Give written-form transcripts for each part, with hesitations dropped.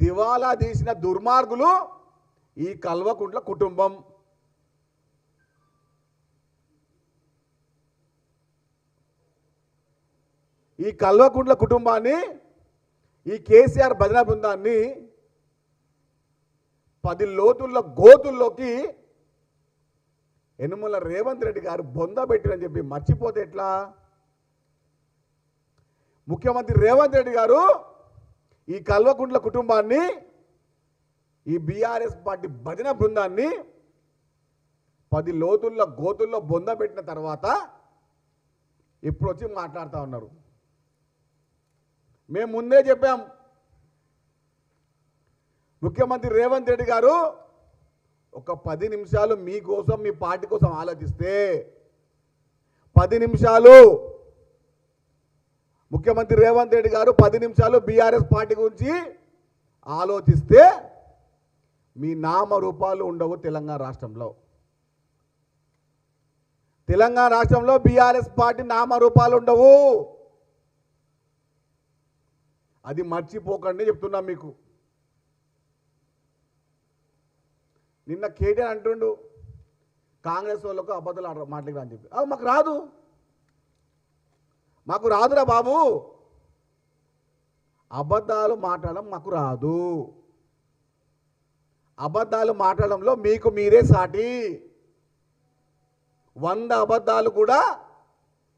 దివాలా తీసిన దుర్మార్గులు ఈ కల్వకుంట్ల కుటుంబం. ఈ కల్వకుంట్ల కుటుంబాన్ని, ఈ కేసీఆర్ భజన బృందాన్ని 10 లోతుల్లో గోతుల్లోకి యనుమల రేవంత్ రెడ్డి గారు బొంద పెట్టిరని చెప్పి మర్చిపోతే ఎట్లా? ముఖ్యమంత్రి రేవంత్ రెడ్డి గారు ఈ కల్వకుంట్ల కుటుంబాన్ని, ఈ బీఆర్ఎస్ పార్టీ భజన బృందాన్ని 10 లోతుల్లో గోతుల్లో బొంద పెట్టిన తర్వాత ఇప్పుడు వచ్చి మాట్లాడుతూ ఉన్నారు. మేము ముందే చెప్పాం, ముఖ్యమంత్రి రేవంత్ రెడ్డి గారు ఒక 10 నిమిషాలు మీకోసం, మీ పార్టీ కోసం ఆలోచిస్తే, 10 నిమిషాలు ముఖ్యమంత్రి రేవంత్ రెడ్డి గారు 10 నిమిషాలు బీఆర్ఎస్ పార్టీ గురించి ఆలోచిస్తే మీ నామరూపాలు ఉండవు తెలంగాణ రాష్ట్రంలో. తెలంగాణ రాష్ట్రంలో బీఆర్ఎస్ పార్టీ నామరూపాలు ఉండవు. అది మర్చిపోకండి చెప్తున్నా మీకు. నిన్న కేటీఆర్ అంటుండు కాంగ్రెస్ వాళ్ళకు అబద్ధాలు మాట్లాడరా అని చెప్పి. మాకు రాదురా బాబు, అబద్ధాలు మాట్లాడడం మాకు రాదు. అబద్ధాలు మాట్లాడడంలో మీకు మీరే సాటి. 100 అబద్ధాలు కూడా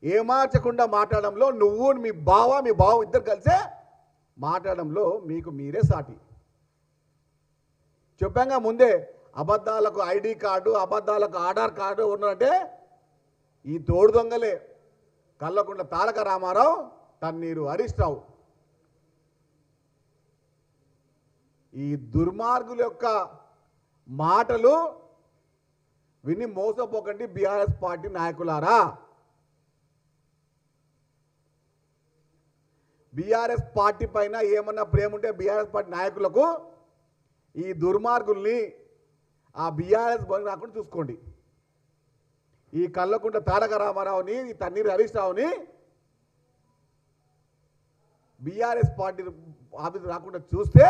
ఏమార్చకుండా మాట్లాడడంలో నువ్వు మీ బావ ఇద్దరు కలిసే మాట్లాడడంలో మీకు మీరే సాటి. చెప్పాగా ముందే, అబద్ధాలకు ఐడి కార్డు, అబద్ధాలకు ఆధార్ కార్డు ఉన్నదంటే ఈ తోడు దొంగలే. కల్వకుంట్ల తారక రామారావు, తన్నీరు హరీష్ రావు. ఈ దుర్మార్గుల యొక్క మాటలు విని మోసపోకండి బీఆర్ఎస్ పార్టీ నాయకులారా. బీఆర్ఎస్ పార్టీ పైన ఏమన్నా ప్రేమ ఉంటే బీఆర్ఎస్ పార్టీ నాయకులకు ఈ దుర్మార్గుల్ని ఆ బీఆర్ఎస్ బలి రాకుండా చూసుకోండి. ఈ కల్వకుంట్ల తారక రామారావుని, ఈ తన్నీరు హరీష్ రావుని బీఆర్ఎస్ పార్టీ ఆఫీసు రాకుండా చూస్తే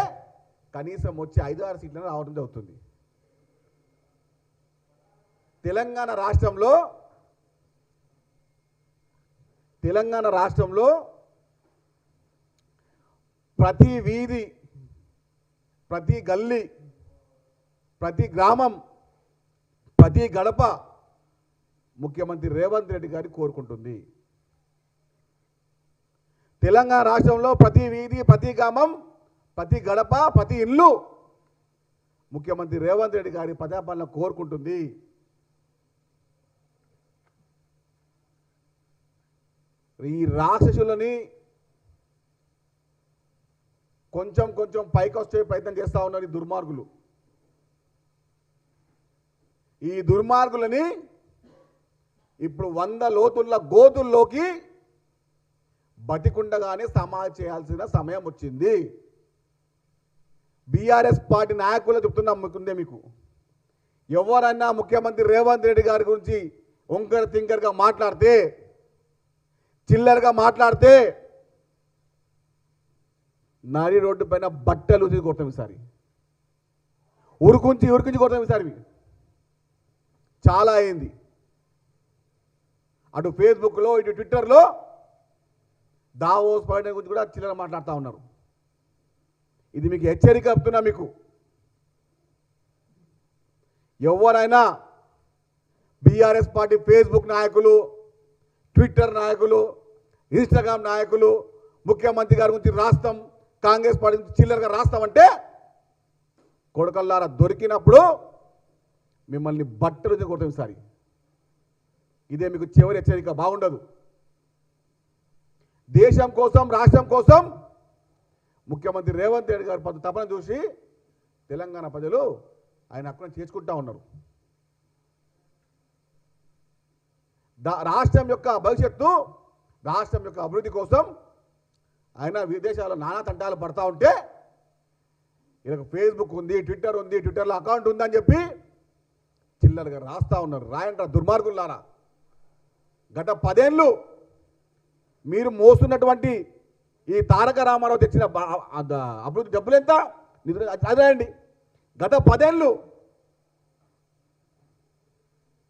కనీసం వచ్చి 5-6 సీట్లను రావడం జరుగుతుంది. తెలంగాణ రాష్ట్రంలో ప్రతి వీధి, ప్రతి గల్లీ, ప్రతి గ్రామం, ప్రతి గడప ముఖ్యమంత్రి రేవంత్ రెడ్డి గారి కోరుకుంటుంది. తెలంగాణ రాష్ట్రంలో ప్రతి వీధి, ప్రతి గ్రామం, ప్రతి గడప, ప్రతి ఇల్లు ముఖ్యమంత్రి రేవంత్ రెడ్డి గారి ప్రజాపాలన కోరుకుంటుంది. ఈ రాక్షసులని కొంచెం పైకి వచ్చే ప్రయత్నం చేస్తూ ఉన్నారు ఈ దుర్మార్గులు. ఈ దుర్మార్గులని ఇప్పుడు 100 లోతుల గోతుల్లోకి బతికుండగానే సమాధి చేయాల్సిన సమయం వచ్చింది. బీఆర్ఎస్ పార్టీ నాయకులు చెప్తున్నాం మీకు, ఎవరైనా ముఖ్యమంత్రి రేవంత్ రెడ్డి గారి గురించి వంకర తింకరగా మాట్లాడితే, చిల్లరగా మాట్లాడితే నరి రోడ్డు పైన బట్టలు కొడతాం ఈసారి. ఉరుకుంచి కొడతాం ఈసారి. చాలా అయింది. అటు ఫేస్బుక్లో, ఇటు ట్విట్టర్లో దావోస్ పర్యటన గురించి కూడా చిల్లర మాట్లాడుతూ ఉన్నారు. ఇది మీకు హెచ్చరిక చెప్తున్నా. మీకు ఎవరైనా బీఆర్ఎస్ పార్టీ ఫేస్బుక్ నాయకులు, ట్విట్టర్ నాయకులు, ఇన్స్టాగ్రామ్ నాయకులు ముఖ్యమంత్రి గారి గురించి రాస్తాం, కాంగ్రెస్ పార్టీ గురించి చిల్లరగా రాస్తామంటే కొడుకల్లారా దొరికినప్పుడు మిమ్మల్ని బట్టలు కొడతాం ఈసారి. ఇదే మీకు చివరి హెచ్చరిక. బాగుండదు. దేశం కోసం, రాష్ట్రం కోసం ముఖ్యమంత్రి రేవంత్ రెడ్డి గారు తపన చూసి తెలంగాణ ప్రజలు ఆయన హక్కును చేసుకుంటా ఉన్నారు. రాష్ట్రం యొక్క భవిష్యత్తు, రాష్ట్రం యొక్క అభివృద్ధి కోసం ఆయన విదేశాల్లో నానా తంటాలు పడతా ఉంటే ఇలా ఫేస్బుక్ ఉంది, ట్విట్టర్ ఉంది, ట్విట్టర్లో అకౌంట్ ఉందని చెప్పి చిల్లరగా రాస్తా ఉన్నారు. రాయండ్రా దుర్మార్గులారా. గత 10 ఏళ్ళు మీరు మోస్తున్నటువంటి ఈ తారక రామారావు తెచ్చిన అభివృద్ధి డబ్బులు ఎంత? నిధులు అదే అండి. గత 10 ఏళ్ళు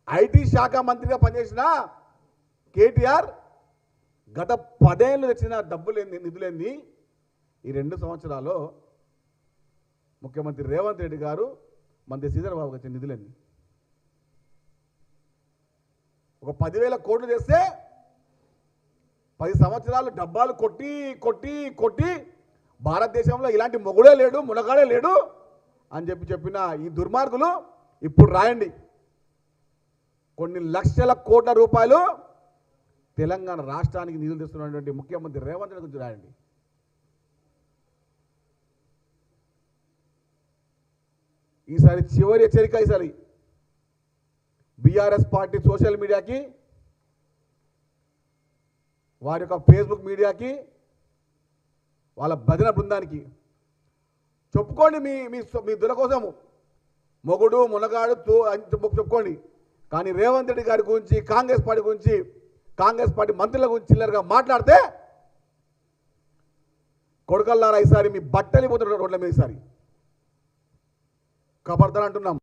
ఐటీ శాఖ మంత్రిగా పనిచేసిన కేటీఆర్ గత 10 ఏళ్ళు తెచ్చిన డబ్బులేంది, నిధులేంది ఈ 2 సంవత్సరాల్లో ముఖ్యమంత్రి రేవంత్ రెడ్డి గారు మంత్రి శ్రీధర్ బాబుకి వచ్చిన నిధులేంది? ఒక 10,000 కోట్లు చేస్తే 10 సంవత్సరాలు డబ్బాలు కొట్టి కొట్టి కొట్టి భారతదేశంలో ఇలాంటి మొగుడే లేడు, మునగాడే లేడు అని చెప్పిన ఈ దుర్మార్గులు ఇప్పుడు రాయండి, కొన్ని లక్షల కోట్ల రూపాయలు తెలంగాణ రాష్ట్రానికి నిధులు తెస్తున్నటువంటి ముఖ్యమంత్రి రేవంత్ రెడ్డి గురించి రాయండి. ఈసారి చివరి హెచ్చరిక. ఈసారి బీఆర్ఎస్ పార్టీ సోషల్ మీడియాకి, వారి యొక్క ఫేస్బుక్ మీడియాకి, వాళ్ళ భజన బృందానికి చెప్పుకోండి, మీ మీ దుల కోసము మొగుడు మునగాడు చెప్పుకోండి. కానీ రేవంత్ రెడ్డి గారి గురించి, కాంగ్రెస్ పార్టీ గురించి, కాంగ్రెస్ పార్టీ మంత్రుల గురించి చిల్లరగా మాట్లాడితే కొడుకల్లారా ఈసారి మీ బట్టలు పోతున్న రోడ్ల మీద ఈసారి ఖబర్దార్ అంటున్నాం.